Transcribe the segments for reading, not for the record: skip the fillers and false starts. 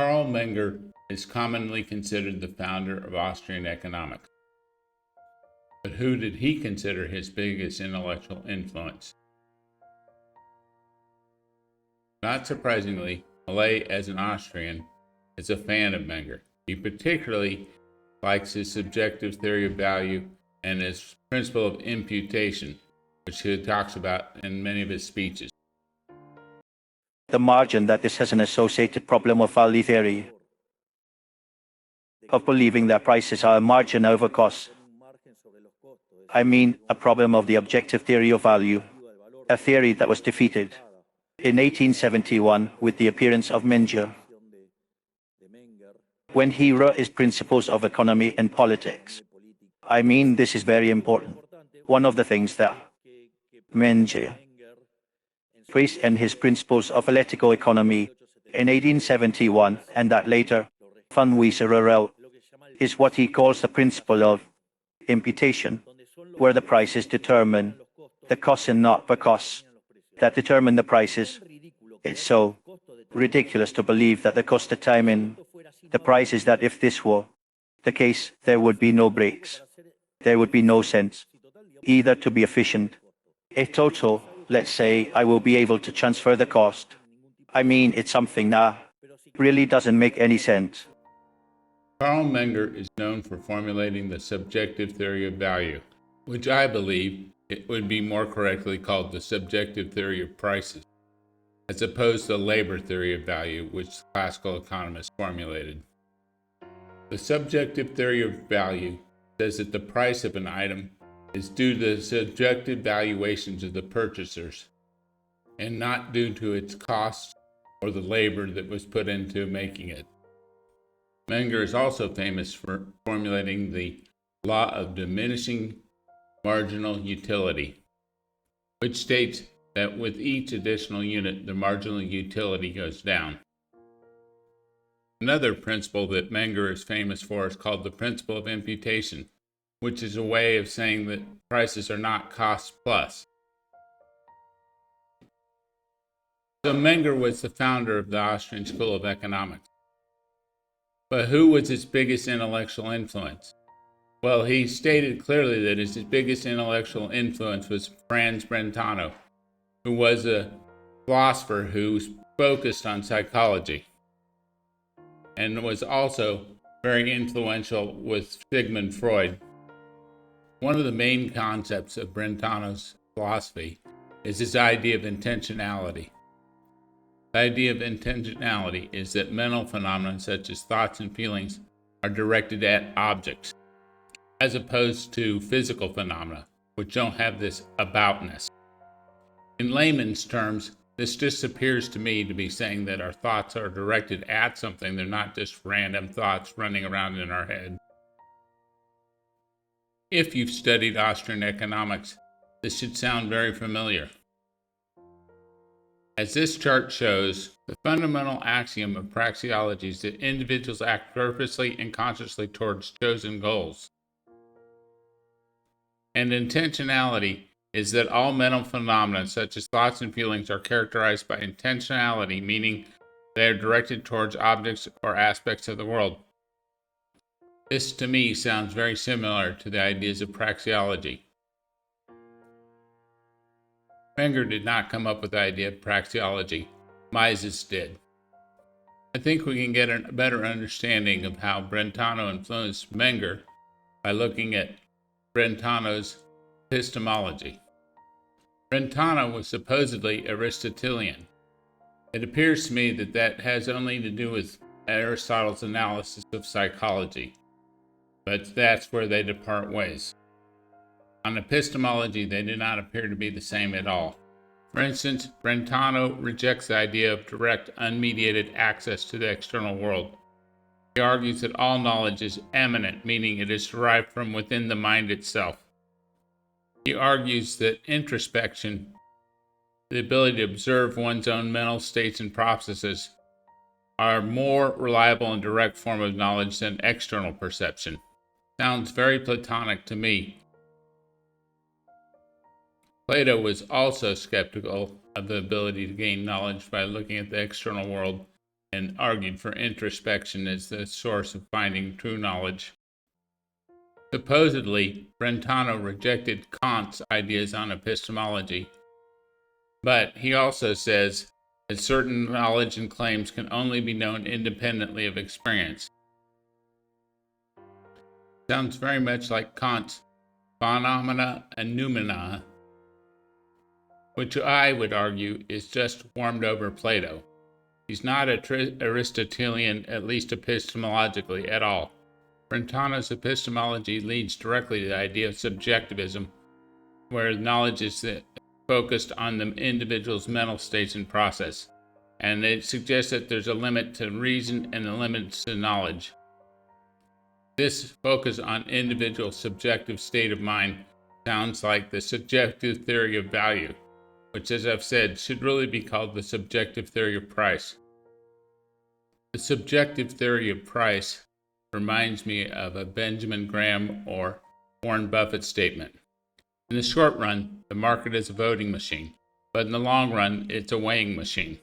Carl Menger is commonly considered the founder of Austrian economics. But who did he consider his biggest intellectual influence? Not surprisingly, Milei, as an Austrian, is a fan of Menger. He particularly likes his subjective theory of value and his principle of imputation, which he talks about in many of his speeches. The margin that this has an associated problem of value theory, of believing that prices are a margin over costs. I mean, a problem of the objective theory of value, a theory that was defeated in 1871 with the appearance of Menger, when he wrote his Principles of Economy and Politics. I mean, this is very important. One of the things that Menger praised in his Principles of Political Economy in 1871, and that later Van Wieser is what he calls the principle of imputation, where the prices determine the costs and not the costs that determine the prices. It's so ridiculous to believe that the cost determine the prices, that if this were the case, there would be no breaks. There would be no sense either to be efficient. A total, let's say, I will be able to transfer the cost. I mean, it's something that really doesn't make any sense. Carl Menger is known for formulating the subjective theory of value, which I believe it would be more correctly called the subjective theory of prices, as opposed to the labor theory of value, which classical economists formulated. The subjective theory of value says that the price of an item is due to the subjective valuations of the purchasers, and not due to its cost or the labor that was put into making it. Menger is also famous for formulating the law of diminishing marginal utility, which states that with each additional unit, the marginal utility goes down. Another principle that Menger is famous for is called the principle of imputation, which is a way of saying that prices are not cost plus. So Menger was the founder of the Austrian School of Economics. But who was his biggest intellectual influence? Well, he stated clearly that his biggest intellectual influence was Franz Brentano, who was a philosopher who focused on psychology and was also very influential with Sigmund Freud. One of the main concepts of Brentano's philosophy is his idea of intentionality. The idea of intentionality is that mental phenomena such as thoughts and feelings are directed at objects, as opposed to physical phenomena, which don't have this aboutness. In layman's terms, this just appears to me to be saying that our thoughts are directed at something. They're not just random thoughts running around in our head. If you've studied Austrian economics, this should sound very familiar. As this chart shows, the fundamental axiom of praxeology is that individuals act purposely and consciously towards chosen goals. And intentionality is that all mental phenomena, such as thoughts and feelings, are characterized by intentionality, meaning they are directed towards objects or aspects of the world. This, to me, sounds very similar to the ideas of praxeology. Menger did not come up with the idea of praxeology. Mises did. I think we can get a better understanding of how Brentano influenced Menger by looking at Brentano's epistemology. Brentano was supposedly Aristotelian. It appears to me that that has only to do with Aristotle's analysis of psychology, but that's where they depart ways. On epistemology, they do not appear to be the same at all. For instance, Brentano rejects the idea of direct, unmediated access to the external world. He argues that all knowledge is immanent, meaning it is derived from within the mind itself. He argues that introspection, the ability to observe one's own mental states and processes, are a more reliable and direct form of knowledge than external perception. Sounds very Platonic to me. Plato was also skeptical of the ability to gain knowledge by looking at the external world, and argued for introspection as the source of finding true knowledge. Supposedly, Brentano rejected Kant's ideas on epistemology, but he also says that certain knowledge and claims can only be known independently of experience. Sounds very much like Kant's phenomena and noumena, which I would argue is just warmed over Plato. He's not Aristotelian, at least epistemologically, at all. Brentano's epistemology leads directly to the idea of subjectivism, where knowledge is focused on the individual's mental states and process, and it suggests that there's a limit to reason and a limit to knowledge. This focus on individual subjective state of mind sounds like the subjective theory of value, which, as I've said, should really be called the subjective theory of price. The subjective theory of price reminds me of a Benjamin Graham or Warren Buffett statement. In the short run, the market is a voting machine, but in the long run, it's a weighing machine.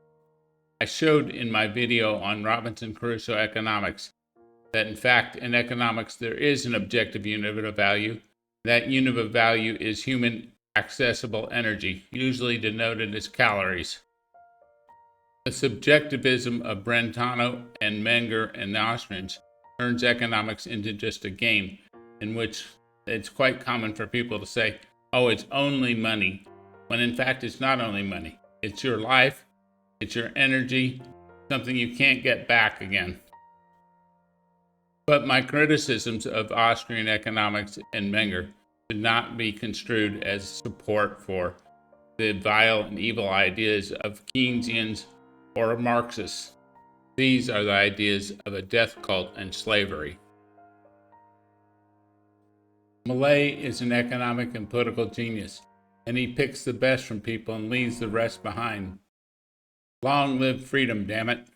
I showed in my video on Robinson Crusoe economics that in fact in economics there is an objective unit of value. That unit of value is human accessible energy, usually denoted as calories. The subjectivism of Brentano and Menger and the Austrians turns economics into just a game in which it's quite common for people to say, oh, it's only money, when in fact it's not only money. It's your life, it's your energy, something you can't get back again. But my criticisms of Austrian economics and Menger should not be construed as support for the vile and evil ideas of Keynesians or Marxists. These are the ideas of a death cult and slavery. Milei is an economic and political genius, and he picks the best from people and leaves the rest behind. Long live freedom, damn it.